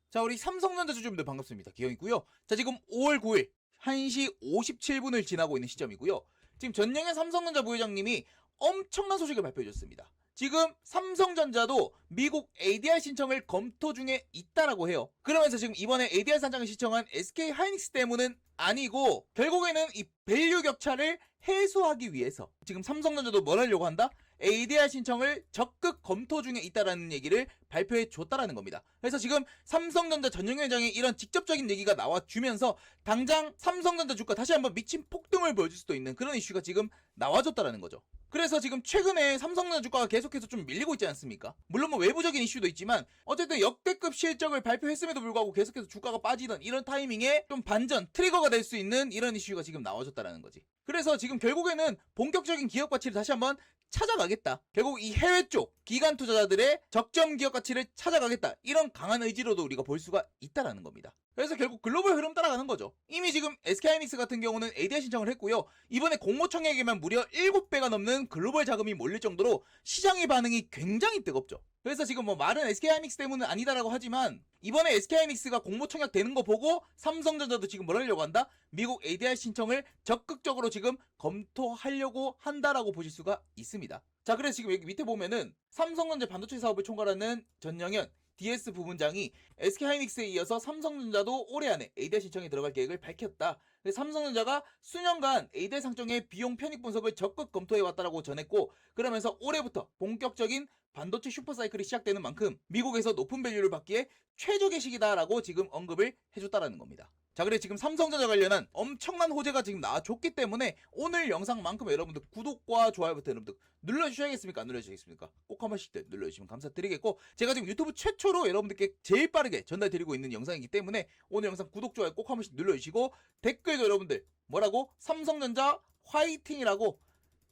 자, 우리 삼성전자 주주분들 반갑습니다. 기영이고요. 자, 지금 5월 9일 1시 57분을 지나고 있는 시점이고요. 지금 전영현 삼성전자 부회장님이 엄청난 소식을 발표해줬습니다. 지금 삼성전자도 미국 ADR 신청을 검토 중에 있다라고 해요. 그러면서 지금 이번에 ADR 산장을 신청한 SK 하이닉스 때문은 아니고 결국에는 이 밸류 격차를 해소하기 위해서 지금 삼성전자도 뭘 하려고 한다? ADR 신청을 적극 검토 중에 있다라는 얘기를 발표해 줬다라는 겁니다. 그래서 지금 삼성전자 전영현 회장의 이런 직접적인 얘기가 나와주면서 당장 삼성전자 주가 다시 한번 미친 폭등을 보여줄 수도 있는 그런 이슈가 지금 나와줬다라는 거죠. 그래서 지금 최근에 삼성전자 주가가 계속해서 좀 밀리고 있지 않습니까? 물론 뭐 외부적인 이슈도 있지만 어쨌든 역대급 실적을 발표했음에도 불구하고 계속해서 주가가 빠지던 이런 타이밍에 좀 반전, 트리거가 될 수 있는 이런 이슈가 지금 나와줬다라는 거지. 그래서 지금 결국에는 본격적인 기업 가치를 다시 한번 찾아가겠다. 결국 이 해외 쪽 기관 투자자들의 적정 기업 가치를 찾아가겠다. 이런 강한 의지로도 우리가 볼 수가 있다라는 겁니다. 그래서 결국 글로벌 흐름 따라가는 거죠. 이미 지금 SK하이닉스 같은 경우는 ADR 신청을 했고요. 이번에 공모청약에만 무려 7배가 넘는 글로벌 자금이 몰릴 정도로 시장의 반응이 굉장히 뜨겁죠. 그래서 지금 뭐 말은 SK하이닉스 때문은 아니다라고 하지만 이번에 SK하이닉스가 공모청약 되는 거 보고 삼성전자도 지금 뭘 하려고 한다? 미국 ADR 신청을 적극적으로 지금 검토하려고 한다라고 보실 수가 있습니다. 자, 그래서 지금 여기 밑에 보면은 삼성전자 반도체 사업을 총괄하는 전영현 DS 부문장이 SK하이닉스에 이어서 삼성전자도 올해 안에 ADR 신청에 들어갈 계획을 밝혔다. 삼성전자가 수년간 ADR 상정의 비용 편익 분석을 적극 검토해왔다라고 전했고, 그러면서 올해부터 본격적인 반도체 슈퍼사이클이 시작되는 만큼 미국에서 높은 밸류를 받기에 최적의 시기다라고 지금 언급을 해줬다라는 겁니다. 자, 그래 지금 삼성전자 관련한 엄청난 호재가 지금 나와줬기 때문에 오늘 영상만큼 여러분들 구독과 좋아요 버튼 여러분들 눌러주셔야겠습니까? 안 눌러주시겠습니까? 꼭 한 번씩 눌러주시면 감사드리겠고, 제가 지금 유튜브 최초로 여러분들께 제일 빠르게 전달드리고 있는 영상이기 때문에 오늘 영상 구독, 좋아요 꼭 한 번씩 눌러주시고, 댓글도 여러분들 뭐라고? 삼성전자 화이팅이라고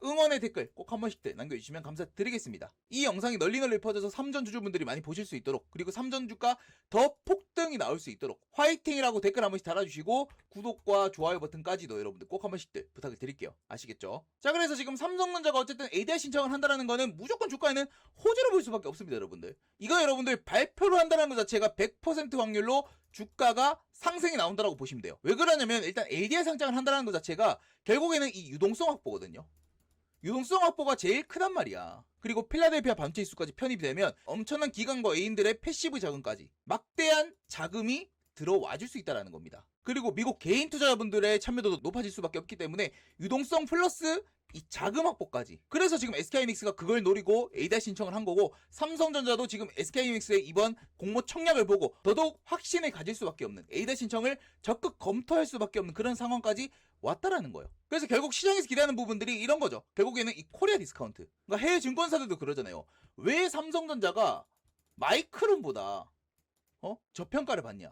응원의 댓글 꼭 한 번씩 남겨주시면 감사드리겠습니다. 이 영상이 널리 퍼져서 삼전 주주분들이 많이 보실 수 있도록, 그리고 삼전 주가 더 폭등이 나올 수 있도록 화이팅이라고 댓글 한 번씩 달아주시고 구독과 좋아요 버튼까지도 여러분들 꼭 한 번씩 부탁을 드릴게요. 아시겠죠? 자, 그래서 지금 삼성전자가 어쨌든 ADR 신청을 한다는 거는 무조건 주가에는 호재로 볼 수밖에 없습니다. 여러분들 이거 여러분들 발표를 한다는 것 자체가 100% 확률로 주가가 상승이 나온다라고 보시면 돼요. 왜 그러냐면 일단 ADR 상장을 한다는 것 자체가 결국에는 이 유동성 확보거든요. 유동성 확보가 제일 크단 말이야. 그리고 필라델피아 반도체 지수까지 편입이 되면 엄청난 기관과 애인들의 패시브 자금까지 막대한 자금이 들어와 줄 수 있다는 겁니다. 그리고 미국 개인 투자자분들의 참여도도 높아질 수밖에 없기 때문에 유동성 플러스 이 자금 확보까지. 그래서 지금 SK하이닉스가 그걸 노리고 ADR 신청을 한 거고, 삼성전자도 지금 SK하이닉스의 이번 공모 청약을 보고 더더욱 확신을 가질 수밖에 없는, ADR 신청을 적극 검토할 수밖에 없는 그런 상황까지 왔다라는 거예요. 그래서 결국 시장에서 기대하는 부분들이 이런 거죠. 결국에는 이 코리아 디스카운트. 그러니까 해외 증권사들도 그러잖아요. 왜 삼성전자가 마이크론보다 저평가를 받냐?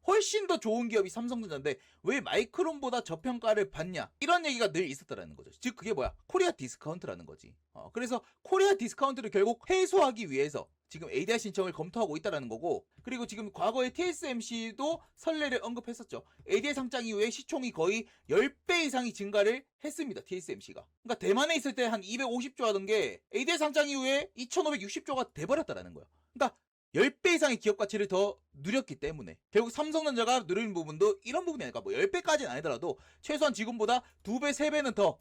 훨씬 더 좋은 기업이 삼성전자인데 왜 마이크론보다 저평가를 받냐, 이런 얘기가 늘 있었다라는 거죠. 즉 그게 뭐야? 코리아 디스카운트라는 거지. 그래서 코리아 디스카운트를 결국 해소하기 위해서 지금 ADR 신청을 검토하고 있다라는 거고, 그리고 지금 과거에 TSMC도 선례를 언급했었죠. ADR 상장 이후에 시총이 거의 10배 이상이 증가를 했습니다. TSMC가. 그러니까 대만에 있을 때 한 250조 하던 게 ADR 상장 이후에 2560조가 돼버렸다라는 거예요. 그러니까 10배 이상의 기업 가치를 더 누렸기 때문에 결국 삼성전자가 누리는 부분도 이런 부분이 아닐까. 뭐 10배까지는 아니더라도 최소한 지금보다 2배, 3배는 더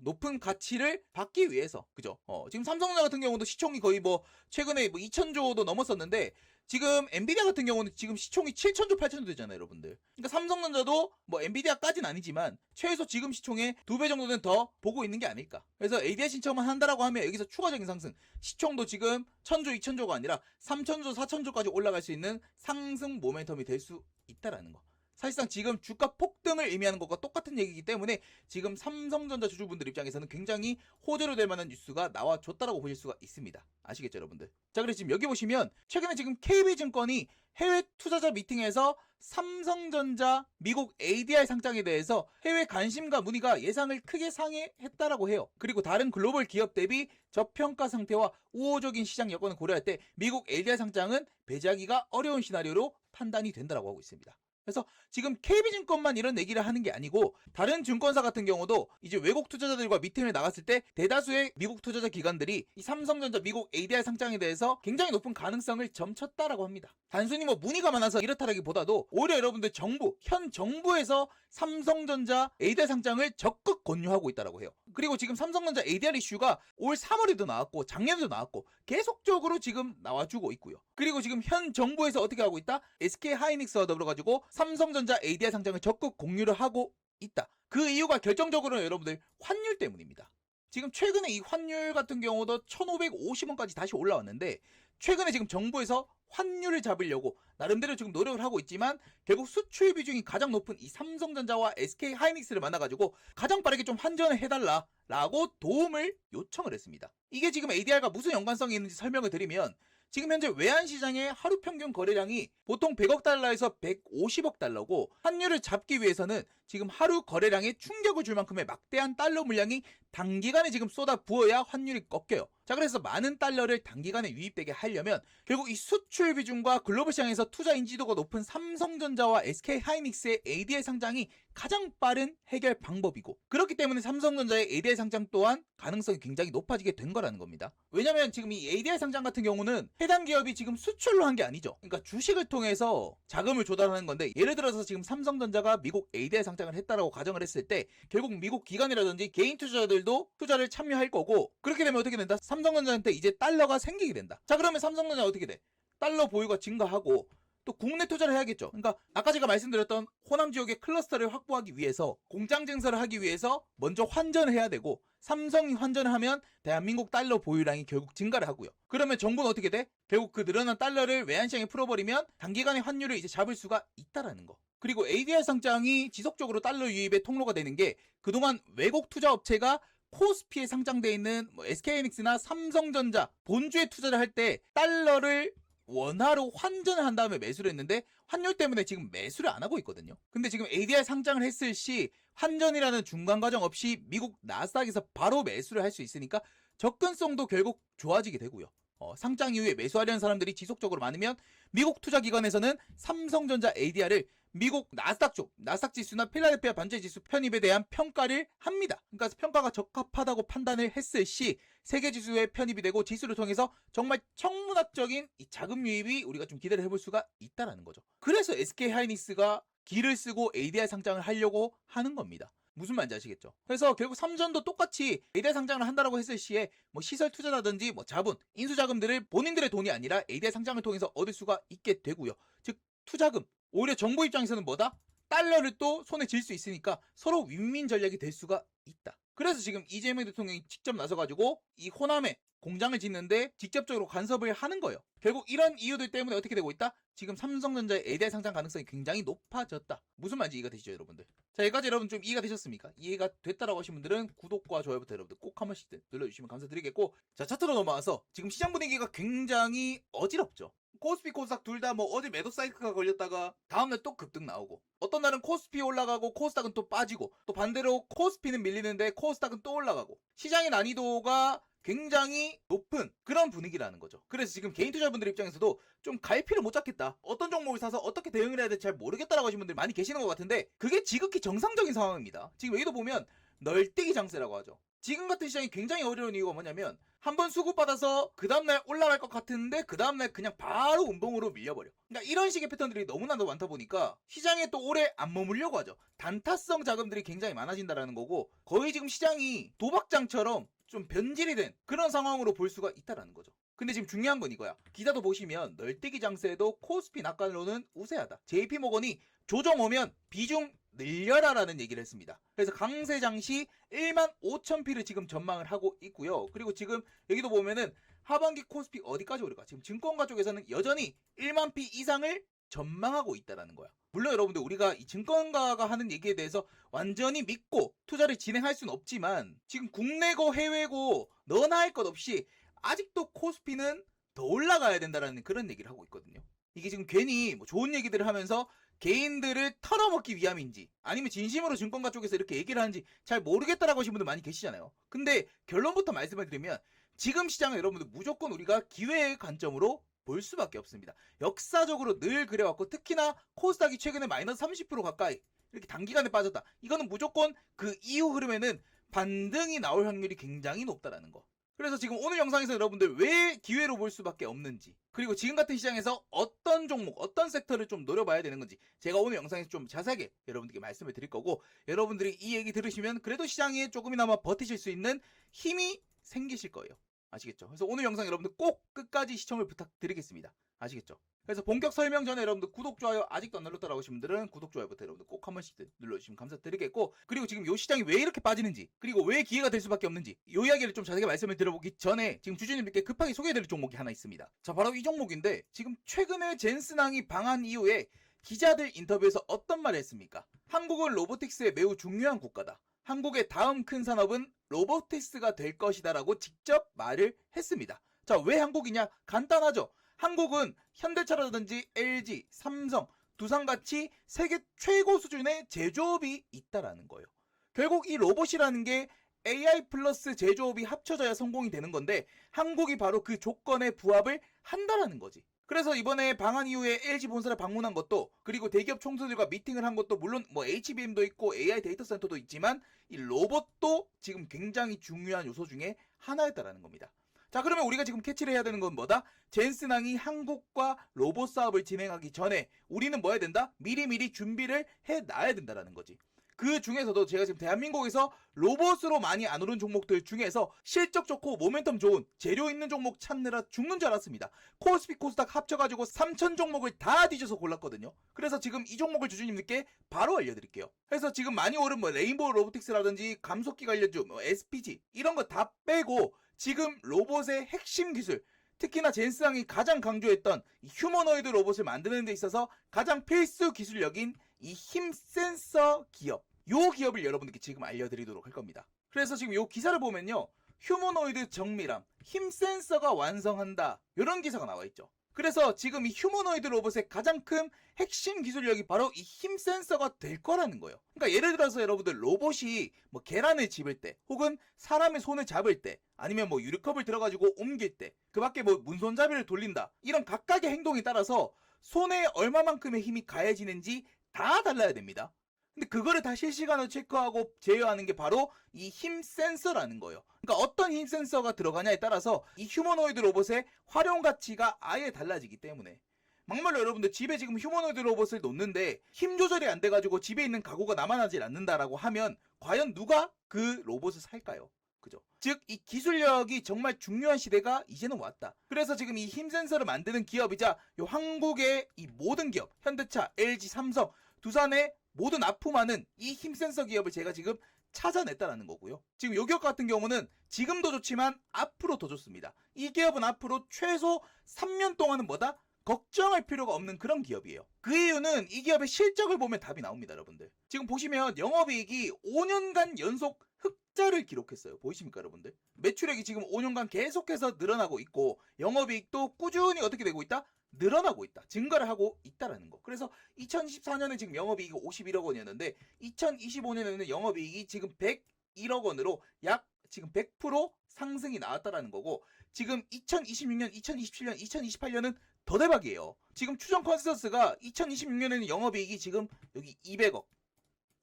높은 가치를 받기 위해서. 그죠? 지금 삼성전자 같은 경우도 시총이 거의 뭐 최근에 뭐 2,000조도 넘었었는데, 지금 엔비디아 같은 경우는 지금 시총이 7,000조, 8,000조 되잖아요, 여러분들. 그러니까 삼성전자도 뭐 엔비디아까지는 아니지만 최소 지금 시총의 2배 정도는 더 보고 있는 게 아닐까. 그래서 ADR 신청만 한다라고 하면 여기서 추가적인 상승, 시총도 지금 1,000조, 2,000조가 아니라 3,000조, 4,000조까지 올라갈 수 있는 상승 모멘텀이 될 수 있다라는 거. 사실상 지금 주가 폭등을 의미하는 것과 똑같은 얘기이기 때문에 지금 삼성전자 주주분들 입장에서는 굉장히 호재로 될 만한 뉴스가 나와줬다라고 보실 수가 있습니다. 아시겠죠, 여러분들? 자, 그래서 지금 여기 보시면 최근에 지금 KB증권이 해외 투자자 미팅에서 삼성전자 미국 ADR 상장에 대해서 해외 관심과 문의가 예상을 크게 상회했다라고 해요. 그리고 다른 글로벌 기업 대비 저평가 상태와 우호적인 시장 여건을 고려할 때 미국 ADR 상장은 배제하기가 어려운 시나리오로 판단이 된다라고 하고 있습니다. 그래서 지금 KB증권만 이런 얘기를 하는 게 아니고 다른 증권사 같은 경우도 이제 외국 투자자들과 미팅을 나갔을 때 대다수의 미국 투자자 기관들이 이 삼성전자 미국 ADR 상장에 대해서 굉장히 높은 가능성을 점쳤다라고 합니다. 단순히 뭐 문의가 많아서 이렇다라기보다도 오히려 여러분들 현 정부에서 삼성전자 ADR 상장을 적극 권유하고 있다라고 해요. 그리고 지금 삼성전자 ADR 이슈가 올 3월에도 나왔고 작년에도 나왔고 계속적으로 지금 나와주고 있고요. 그리고 지금 현 정부에서 어떻게 하고 있다? SK 하이닉스와 더불어가지고 삼성전자 ADR 상장을 적극 공유를 하고 있다. 그 이유가 결정적으로는 여러분들 환율 때문입니다. 지금 최근에 이 환율 같은 경우도 1550원까지 다시 올라왔는데 최근에 지금 정부에서 환율을 잡으려고 나름대로 지금 노력을 하고 있지만 결국 수출 비중이 가장 높은 이 삼성전자와 SK 하이닉스를 만나가지고 가장 빠르게 좀 환전을 해달라 라고 도움을 요청을 했습니다. 이게 지금 ADR과 무슨 연관성이 있는지 설명을 드리면 지금 현재 외환시장의 하루 평균 거래량이 보통 100억 달러에서 150억 달러고 환율을 잡기 위해서는 지금 하루 거래량에 충격을 줄 만큼의 막대한 달러 물량이 단기간에 지금 쏟아 부어야 환율이 꺾여요. 자, 그래서 많은 달러를 단기간에 유입되게 하려면 결국 이 수출 비중과 글로벌 시장에서 투자 인지도가 높은 삼성전자와 SK 하이닉스의 ADR 상장이 가장 빠른 해결 방법이고 그렇기 때문에 삼성전자의 ADR 상장 또한 가능성이 굉장히 높아지게 된 거라는 겁니다. 왜냐면 지금 이 ADR 상장 같은 경우는 해당 기업이 지금 수출로 한 게 아니죠. 그러니까 주식을 통해서 자금을 조달하는 건데 예를 들어서 지금 삼성전자가 미국 ADR 상장을 했다라고 가정을 했을 때 결국 미국 기관이라든지 개인 투자자들도 투자를 참여할 거고 그렇게 되면 어떻게 된다? 삼성전자한테 이제 달러가 생기게 된다. 자, 그러면 삼성전자는 어떻게 돼? 달러 보유가 증가하고 또 국내 투자를 해야겠죠. 그러니까 아까 제가 말씀드렸던 호남 지역의 클러스터를 확보하기 위해서 공장 증설을 하기 위해서 먼저 환전을 해야 되고 삼성이 환전을 하면 대한민국 달러 보유량이 결국 증가를 하고요. 그러면 정부는 어떻게 돼? 결국 그 늘어난 달러를 외환시장에 풀어버리면 단기간에 환율을 이제 잡을 수가 있다라는 거. 그리고 ADR 상장이 지속적으로 달러 유입의 통로가 되는 게 그동안 외국 투자 업체가 코스피에 상장되어 있는 SK하이닉스나 삼성전자 본주에 투자를 할 때 달러를 원화로 환전을 한 다음에 매수를 했는데 환율 때문에 지금 매수를 안 하고 있거든요. 근데 지금 ADR 상장을 했을 시 환전이라는 중간 과정 없이 미국 나스닥에서 바로 매수를 할 수 있으니까 접근성도 결국 좋아지게 되고요. 상장 이후에 매수하려는 사람들이 지속적으로 많으면 미국 투자기관에서는 삼성전자 ADR을 미국 나스닥 쪽, 나스닥 지수나 필라델피아 반도체 지수 편입에 대한 평가를 합니다. 그러니까 평가가 적합하다고 판단을 했을 시 세계 지수에 편입이 되고 지수를 통해서 정말 천문학적인 이 자금 유입이 우리가 좀 기대를 해볼 수가 있다라는 거죠. 그래서 SK 하이닉스가 기를 쓰고 ADR 상장을 하려고 하는 겁니다. 무슨 말인지 아시겠죠? 그래서 결국 삼전도 똑같이 ADR 상장을 한다라고 했을 시에 뭐 시설 투자라든지 뭐 자본, 인수 자금들을 본인들의 돈이 아니라 ADR 상장을 통해서 얻을 수가 있게 되고요. 즉 투자금, 오히려 정부 입장에서는 뭐다? 달러를 또 손에 쥘 수 있으니까 서로 윈윈 전략이 될 수가 있다. 그래서 지금 이재명 대통령이 직접 나서가지고 이 호남에 공장을 짓는데 직접적으로 간섭을 하는 거예요. 결국 이런 이유들 때문에 어떻게 되고 있다? 지금 삼성전자의 ADR 상장 가능성이 굉장히 높아졌다. 무슨 말인지 이해가 되시죠, 여러분들? 자, 여기까지 여러분 좀 이해가 되셨습니까? 이해가 됐다라고 하신 분들은 구독과 좋아요부터 여러분들 꼭 한 번씩 눌러주시면 감사드리겠고, 자, 차트로 넘어와서 지금 시장 분위기가 굉장히 어지럽죠. 코스피 코스닥 둘 다 뭐 어제 매도 사이클가 걸렸다가 다음날 또 급등 나오고 어떤 날은 코스피 올라가고 코스닥은 또 빠지고 또 반대로 코스피는 밀리는데 코스닥은 또 올라가고 시장의 난이도가 굉장히 높은 그런 분위기라는 거죠. 그래서 지금 개인 투자분들 입장에서도 좀 갈피를 못 잡겠다. 어떤 종목을 사서 어떻게 대응을 해야 될지 잘 모르겠다라고 하시는 분들이 많이 계시는 것 같은데 그게 지극히 정상적인 상황입니다. 지금 여기도 보면 널뛰기 장세라고 하죠. 지금 같은 시장이 굉장히 어려운 이유가 뭐냐면 한번 수급받아서 그 다음날 올라갈 것 같은데 그 다음날 그냥 바로 운봉으로 밀려버려. 그러니까 이런 식의 패턴들이 너무나도 많다 보니까 시장에 또 오래 안 머물려고 하죠. 단타성 자금들이 굉장히 많아진다라는 거고 거의 지금 시장이 도박장처럼 좀 변질이 된 그런 상황으로 볼 수가 있다라는 거죠. 근데 지금 중요한 건 이거야. 기사도 보시면 널뛰기 장세에도 코스피 낙관론은 우세하다. JP모건이 조정 오면 비중 늘려라라는 얘기를 했습니다. 그래서 강세 장시 15,000피를 지금 전망을 하고 있고요. 그리고 지금 여기도 보면은 하반기 코스피 어디까지 오를까? 지금 증권가 쪽에서는 여전히 1만 피 이상을 전망하고 있다라는 거야. 물론 여러분들 우리가 이 증권가가 하는 얘기에 대해서 완전히 믿고 투자를 진행할 수는 없지만 지금 국내고 해외고 너나 할 것 없이 아직도 코스피는 더 올라가야 된다라는 그런 얘기를 하고 있거든요. 이게 지금 괜히 뭐 좋은 얘기들을 하면서 개인들을 털어먹기 위함인지 아니면 진심으로 증권가 쪽에서 이렇게 얘기를 하는지 잘 모르겠다라고 하시는 분들 많이 계시잖아요. 근데 결론부터 말씀을 드리면 지금 시장은 여러분들 무조건 우리가 기회의 관점으로 볼 수밖에 없습니다. 역사적으로 늘 그래왔고 특히나 코스닥이 최근에 마이너스 30% 가까이 이렇게 단기간에 빠졌다. 이거는 무조건 그 이후 흐름에는 반등이 나올 확률이 굉장히 높다라는 거. 그래서 지금 오늘 영상에서 여러분들 왜 기회로 볼 수밖에 없는지, 그리고 지금 같은 시장에서 어떤 종목, 어떤 섹터를 좀 노려봐야 되는 건지 제가 오늘 영상에서 좀 자세하게 여러분들께 말씀을 드릴 거고, 여러분들이 이 얘기 들으시면 그래도 시장에 조금이나마 버티실 수 있는 힘이 생기실 거예요. 아시겠죠? 그래서 오늘 영상 여러분들 꼭 끝까지 시청을 부탁드리겠습니다. 아시겠죠? 그래서 본격 설명 전에 여러분들 구독, 좋아요 아직도 안 눌렀다라고 하신 분들은 구독, 좋아요부터 여러분들 꼭 한 번씩 눌러주시면 감사드리겠고, 그리고 지금 요 시장이 왜 이렇게 빠지는지, 그리고 왜 기회가 될 수밖에 없는지 요 이야기를 좀 자세하게 말씀을 드려보기 전에 지금 주주님들께 급하게 소개해드릴 종목이 하나 있습니다. 자, 바로 이 종목인데, 지금 최근에 젠슨항이 방한 이후에 기자들 인터뷰에서 어떤 말을 했습니까? 한국은 로보틱스의 매우 중요한 국가다. 한국의 다음 큰 산업은 로보틱스가 될 것이다 라고 직접 말을 했습니다. 자, 왜 한국이냐? 간단하죠. 한국은 현대차라든지 LG, 삼성, 두산같이 세계 최고 수준의 제조업이 있다라는 거예요. 결국 이 로봇이라는 게 AI 플러스 제조업이 합쳐져야 성공이 되는 건데, 한국이 바로 그 조건에 부합을 한다라는 거지. 그래서 이번에 방한 이후에 LG 본사를 방문한 것도, 그리고 대기업 총수들과 미팅을 한 것도, 물론 뭐 HBM도 있고 AI 데이터 센터도 있지만 이 로봇도 지금 굉장히 중요한 요소 중에 하나였다라는 겁니다. 자, 그러면 우리가 지금 캐치를 해야 되는 건 뭐다? 젠슨항이 한국과 로봇 사업을 진행하기 전에 우리는 뭐 해야 된다? 미리미리 준비를 해놔야 된다라는 거지. 그 중에서도 제가 지금 대한민국에서 로봇으로 많이 안 오른 종목들 중에서 실적 좋고 모멘텀 좋은 재료 있는 종목 찾느라 죽는 줄 알았습니다. 코스피 코스닥 합쳐가지고 3,000 종목을 다 뒤져서 골랐거든요. 그래서 지금 이 종목을 주주님들께 바로 알려드릴게요. 그래서 지금 많이 오른 뭐 레인보우 로보틱스라든지 감속기 관련주, 뭐 SPG 이런 거 다 빼고 지금 로봇의 핵심 기술, 특히나 젠슨항이 가장 강조했던 이 휴머노이드 로봇을 만드는 데 있어서 가장 필수 기술력인 이 힘 센서 기업, 요 기업을 여러분들께 지금 알려드리도록 할 겁니다. 그래서 지금 요 기사를 보면요, 휴머노이드 정밀함, 힘 센서가 완성한다, 이런 기사가 나와 있죠. 그래서 지금 이 휴머노이드 로봇의 가장 큰 핵심 기술력이 바로 이 힘 센서가 될 거라는 거예요. 그러니까 예를 들어서 여러분들 로봇이 뭐 계란을 집을 때, 혹은 사람의 손을 잡을 때, 아니면 뭐 유리컵을 들어가지고 옮길 때, 그 밖에 뭐 문손잡이를 돌린다, 이런 각각의 행동에 따라서 손에 얼마만큼의 힘이 가해지는지 다 달라야 됩니다. 근데 그거를 다 실시간으로 체크하고 제어하는 게 바로 이 힘 센서라는 거예요. 그러니까 어떤 힘 센서가 들어가냐에 따라서 이 휴머노이드 로봇의 활용 가치가 아예 달라지기 때문에, 막말로 여러분들 집에 지금 휴머노이드 로봇을 놓는데 힘 조절이 안 돼가지고 집에 있는 가구가 남아나질 않는다라고 하면 과연 누가 그 로봇을 살까요? 그죠? 즉, 이 기술력이 정말 중요한 시대가 이제는 왔다. 그래서 지금 이 힘 센서를 만드는 기업이자 요 한국의 이 모든 기업, 현대차, LG, 삼성, 두산의 모든 납품하는 이 힘 센서 기업을 제가 지금 찾아냈다라는 거고요. 지금 요 기업 같은 경우는 지금도 좋지만 앞으로 더 좋습니다. 이 기업은 앞으로 최소 3년 동안은 뭐다? 걱정할 필요가 없는 그런 기업이에요. 그 이유는 이 기업의 실적을 보면 답이 나옵니다, 여러분들. 지금 보시면 영업이익이 5년간 연속 흑자를 기록했어요. 보이십니까, 여러분들? 매출액이 지금 5년간 계속해서 늘어나고 있고, 영업이익도 꾸준히 어떻게 되고 있다? 늘어나고 있다. 증가를 하고 있다라는 거. 그래서 2024년에 지금 영업이익이 51억 원이었는데 2025년에는 영업이익이 지금 101억 원으로 약 지금 100% 상승이 나왔다라는 거고, 지금 2026년, 2027년, 2028년은 더 대박이에요. 지금 추정 컨센서스가 2026년에는 영업이익이 지금 여기 200억,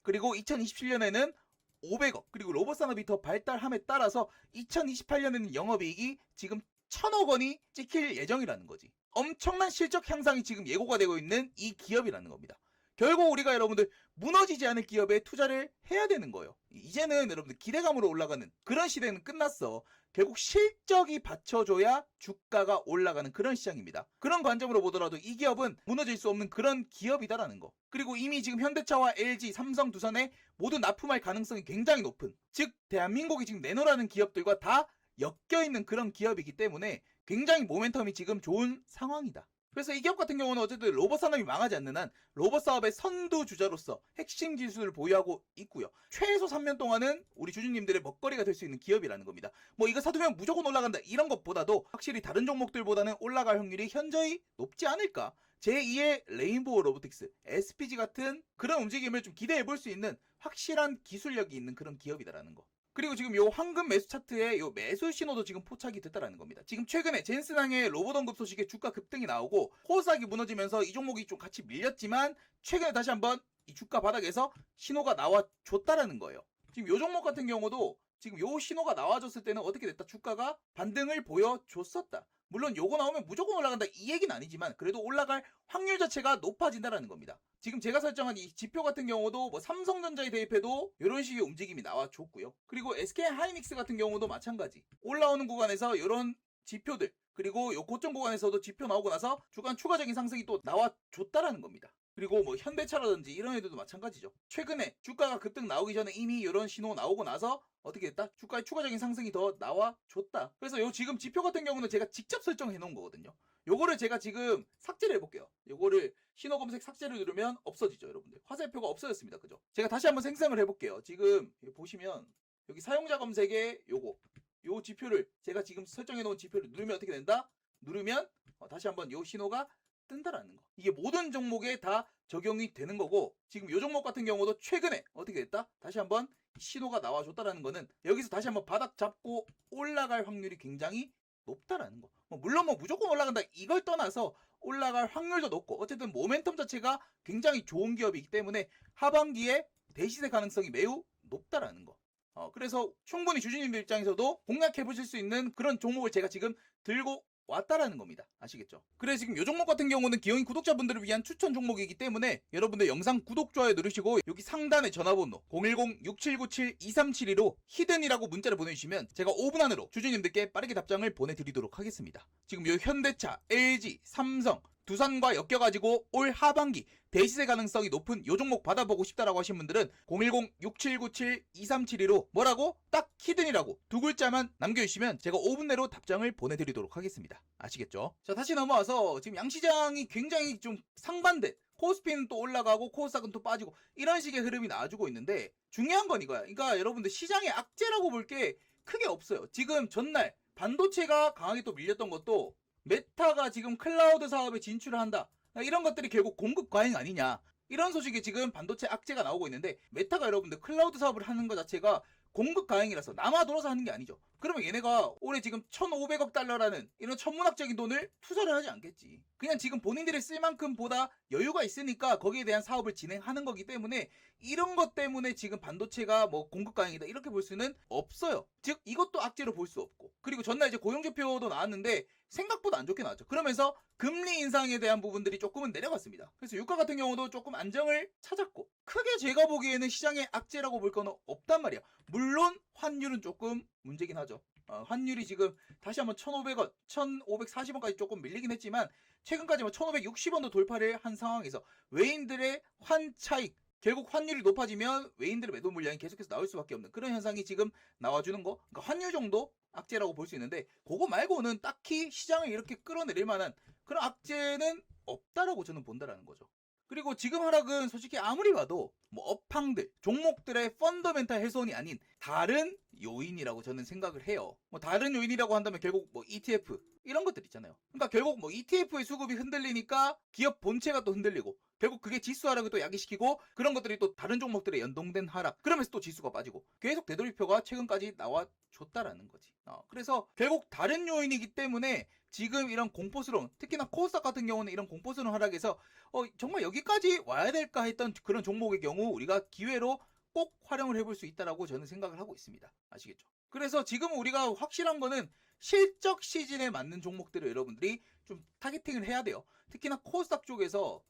그리고 2027년에는 500억, 그리고 로봇 산업이 더 발달함에 따라서 2028년에는 영업이익이 지금 1,000억 원이 찍힐 예정이라는 거지. 엄청난 실적 향상이 지금 예고가 되고 있는 이 기업이라는 겁니다. 결국 우리가 여러분들 무너지지 않을 기업에 투자를 해야 되는 거예요. 이제는 여러분들 기대감으로 올라가는 그런 시대는 끝났어. 결국 실적이 받쳐줘야 주가가 올라가는 그런 시장입니다. 그런 관점으로 보더라도 이 기업은 무너질 수 없는 그런 기업이다라는 거. 그리고 이미 지금 현대차와 LG, 삼성, 두산에 모두 납품할 가능성이 굉장히 높은, 즉 대한민국이 지금 내놓으라는 기업들과 다 엮여있는 그런 기업이기 때문에 굉장히 모멘텀이 지금 좋은 상황이다. 그래서 이 기업 같은 경우는 어쨌든 로봇 산업이 망하지 않는 한 로봇 사업의 선두주자로서 핵심 기술을 보유하고 있고요. 최소 3년 동안은 우리 주주님들의 먹거리가 될 수 있는 기업이라는 겁니다. 뭐 이거 사두면 무조건 올라간다 이런 것보다도 확실히 다른 종목들보다는 올라갈 확률이 현저히 높지 않을까. 제2의 레인보우 로보틱스, SPG 같은 그런 움직임을 좀 기대해 볼 수 있는 확실한 기술력이 있는 그런 기업이다라는 거. 그리고 지금 요 황금 매수 차트에 요 매수 신호도 지금 포착이 됐다라는 겁니다. 지금 최근에 젠슨항의 로봇 언급 소식에 주가 급등이 나오고 코스닥이 무너지면서 이 종목이 좀 같이 밀렸지만 최근에 다시 한번 이 주가 바닥에서 신호가 나와줬다라는 거예요. 지금 요 종목 같은 경우도 지금 요 신호가 나와줬을 때는 어떻게 됐다? 주가가 반등을 보여줬었다. 물론 요거 나오면 무조건 올라간다 이 얘기는 아니지만 그래도 올라갈 확률 자체가 높아진다라는 겁니다. 지금 제가 설정한 이 지표 같은 경우도 뭐 삼성전자에 대입해도 이런 식의 움직임이 나와줬고요. 그리고 SK 하이닉스 같은 경우도 마찬가지. 올라오는 구간에서 이런 지표들 그리고 요 고점 구간에서도 지표 나오고 나서 주간 추가적인 상승이 또 나와줬다라는 겁니다. 그리고 뭐 현대차라든지 이런 애들도 마찬가지죠. 최근에 주가가 급등 나오기 전에 이미 이런 신호 나오고 나서 어떻게 됐다? 주가의 추가적인 상승이 더 나와줬다. 그래서 요 지금 지표 같은 경우는 제가 직접 설정해 놓은 거거든요. 요거를 제가 지금 삭제를 해볼게요. 요거를 신호 검색 삭제를 누르면 없어지죠, 여러분들. 화살표가 없어졌습니다. 그죠? 제가 다시 한번 생성을 해볼게요. 지금 보시면 여기 사용자 검색에 요거 요 지표를 제가 지금 설정해 놓은 지표를 누르면 어떻게 된다? 누르면 다시 한번 요 신호가 뜬다라는 거. 이게 모든 종목에 다 적용이 되는 거고 지금 요 종목 같은 경우도 최근에 어떻게 됐다? 다시 한번 신호가 나와줬다라는 거는 여기서 다시 한번 바닥 잡고 올라갈 확률이 굉장히 높다라는 거. 물론 무조건 올라간다 이걸 떠나서 올라갈 확률도 높고 어쨌든 모멘텀 자체가 굉장히 좋은 기업이기 때문에 하반기에 대시세 가능성이 매우 높다라는 거. 그래서 충분히 주주님들 입장에서도 공략해 보실 수 있는 그런 종목을 제가 지금 들고 왔다라는 겁니다. 아시겠죠? 그래서 지금 이 종목 같은 경우는 기영이 구독자분들을 위한 추천 종목이기 때문에 여러분들 영상 구독, 좋아요 누르시고 여기 상단에 전화번호 010-6797-2372로 히든이라고 문자를 보내주시면 제가 5분 안으로 주주님들께 빠르게 답장을 보내드리도록 하겠습니다. 지금 이 현대차, LG, 삼성, 두산과 엮여가지고 올 하반기 대시세 가능성이 높은 요 종목 받아보고 싶다라고 하신 분들은 010-6797-2372로 뭐라고? 딱 히든이라고 두 글자만 남겨주시면 제가 5분 내로 답장을 보내드리도록 하겠습니다. 아시겠죠? 자, 다시 넘어와서 지금 양시장이 굉장히 좀 상반된 코스피는 또 올라가고 코스닥은 또 빠지고 이런 식의 흐름이 나와주고 있는데 중요한 건 이거야. 그러니까 여러분들 시장의 악재라고 볼 게 크게 없어요. 지금 전날 반도체가 강하게 또 밀렸던 것도 메타가 지금 클라우드 사업에 진출을 한다. 이런 것들이 결국 공급 과잉 아니냐. 이런 소식이 지금 반도체 악재가 나오고 있는데 메타가 여러분들 클라우드 사업을 하는 것 자체가 공급 과잉이라서 남아 돌아서 하는 게 아니죠. 그러면 얘네가 올해 지금 1,500억 달러라는 이런 천문학적인 돈을 투자를 하지 않겠지. 그냥 지금 본인들이 쓸 만큼 보다 여유가 있으니까 거기에 대한 사업을 진행하는 거기 때문에 이런 것 때문에 지금 반도체가 뭐 공급 과잉이다 이렇게 볼 수는 없어요. 즉 이것도 악재로 볼 수 없고 그리고 전날 이제 고용지표도 나왔는데 생각보다 안 좋게 나왔죠. 그러면서 금리 인상에 대한 부분들이 조금은 내려갔습니다. 그래서 유가 같은 경우도 조금 안정을 찾았고 크게 제가 보기에는 시장의 악재라고 볼 거는 없단 말이야. 물론 환율은 조금 문제긴 하죠. 환율이 지금 다시 한번 1,500원, 1,540원까지 조금 밀리긴 했지만 최근까지 1,560원도 돌파를 한 상황에서 외인들의 환 차익 결국 환율이 높아지면 외인들의 매도 물량이 계속해서 나올 수밖에 없는 그런 현상이 지금 나와주는 거. 그러니까 환율 정도 악재라고 볼 수 있는데 그거 말고는 딱히 시장을 이렇게 끌어내릴 만한 그런 악재는 없다라고 저는 본다라는 거죠. 그리고 지금 하락은 솔직히 아무리 봐도 뭐 업황들, 종목들의 펀더멘탈 훼손이 아닌 다른 요인이라고 저는 생각을 해요. 뭐 다른 요인이라고 한다면 결국 뭐 ETF 이런 것들 있잖아요. 그러니까 결국 뭐 ETF의 수급이 흔들리니까 기업 본체가 또 흔들리고 결국 그게 지수 하락을 또 야기시키고 그런 것들이 또 다른 종목들에 연동된 하락 그러면서 또 지수가 빠지고 계속 되돌이표가 최근까지 나와줬다라는 거지. 그래서 결국 다른 요인이기 때문에 지금 이런 공포스러운 특히나 코스닥 같은 경우는 이런 공포스러운 하락에서 정말 여기까지 와야 될까 했던 그런 종목의 경우 우리가 기회로 꼭 활용을 해볼 수 있다라고 저는 생각을 하고 있습니다. 아시겠죠? 그래서 지금 우리가 확실한 거는 실적 시즌에 맞는 종목들을 여러분들이 좀 타겟팅을 해야 돼요. 특히나 코스닥 쪽에서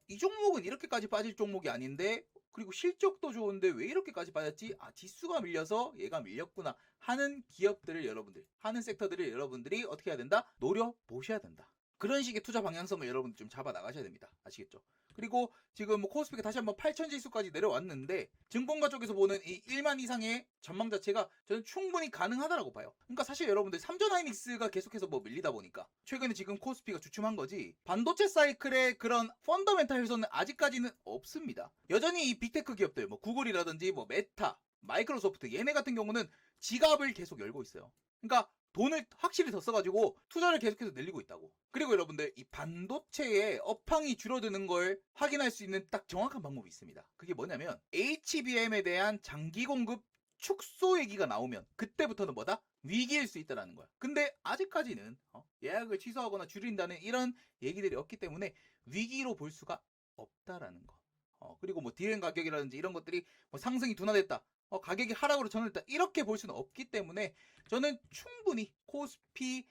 이 종목은 이렇게까지 빠질 종목이 아닌데 그리고 실적도 좋은데 왜 이렇게까지 빠졌지? 지수가 밀려서 얘가 밀렸구나 하는 기업들을 여러분들 하는 섹터들을 여러분들이 어떻게 해야 된다? 노려보셔야 된다. 그런 식의 투자 방향성을 여러분들 좀 잡아 나가셔야 됩니다. 아시겠죠? 그리고 지금 뭐 코스피가 다시 한번 8,000 지수까지 내려왔는데 증권가 쪽에서 보는 이 1만 이상의 전망 자체가 저는 충분히 가능하다라고 봐요. 그러니까 사실 여러분들 삼전 하이닉스가 계속해서 뭐 밀리다 보니까 최근에 지금 코스피가 주춤한 거지 반도체 사이클의 그런 펀더멘탈 훼손은 아직까지는 없습니다. 여전히 이 빅테크 기업들 뭐 구글이라든지 뭐 메타, 마이크로소프트 얘네 같은 경우는 지갑을 계속 열고 있어요. 그러니까 돈을 확실히 더 써가지고 투자를 계속해서 늘리고 있다고. 그리고 여러분들 이 반도체의 업황이 줄어드는 걸 확인할 수 있는 딱 정확한 방법이 있습니다. 그게 뭐냐면 HBM에 대한 장기 공급 축소 얘기가 나오면 그때부터는 뭐다? 위기일 수 있다라는 거야. 근데 아직까지는 예약을 취소하거나 줄인다는 이런 얘기들이 없기 때문에 위기로 볼 수가 없다라는 거. 그리고 뭐 디램 가격이라든지 이런 것들이 뭐 상승이 둔화됐다. 가격이 하락으로 전환됐다. 이렇게 볼 수는 없기 때문에 저는 충분히 코스피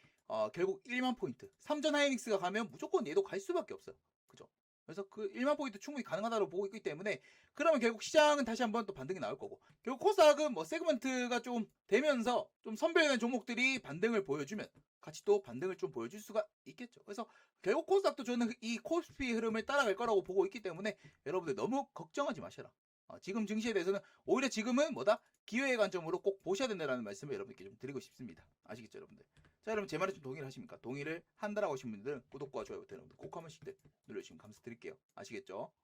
결국 1만 포인트. 삼전 하이닉스가 가면 무조건 얘도 갈 수밖에 없어요. 그죠? 그래서 그 1만 포인트 충분히 가능하다고 보고 있기 때문에 그러면 결국 시장은 다시 한번 또 반등이 나올 거고 결국 코스닥은 뭐 세그먼트가 좀 되면서 좀 선별된 종목들이 반등을 보여주면 같이 또 반등을 좀 보여줄 수가 있겠죠. 그래서 결국 코스닥도 저는 이 코스피 흐름을 따라갈 거라고 보고 있기 때문에 여러분들 너무 걱정하지 마셔라. 지금 증시에 대해서는 오히려 지금은 뭐다? 기회의 관점으로 꼭 보셔야 된다는 말씀을 여러분께 좀 드리고 싶습니다. 아시겠죠, 여러분들? 자, 여러분 제 말에 좀 동의를 하십니까? 동의를 한다라고 하신 분들은 구독과 좋아요 버튼 여러분들 꼭 한 번씩 눌러주시면 감사드릴게요. 아시겠죠?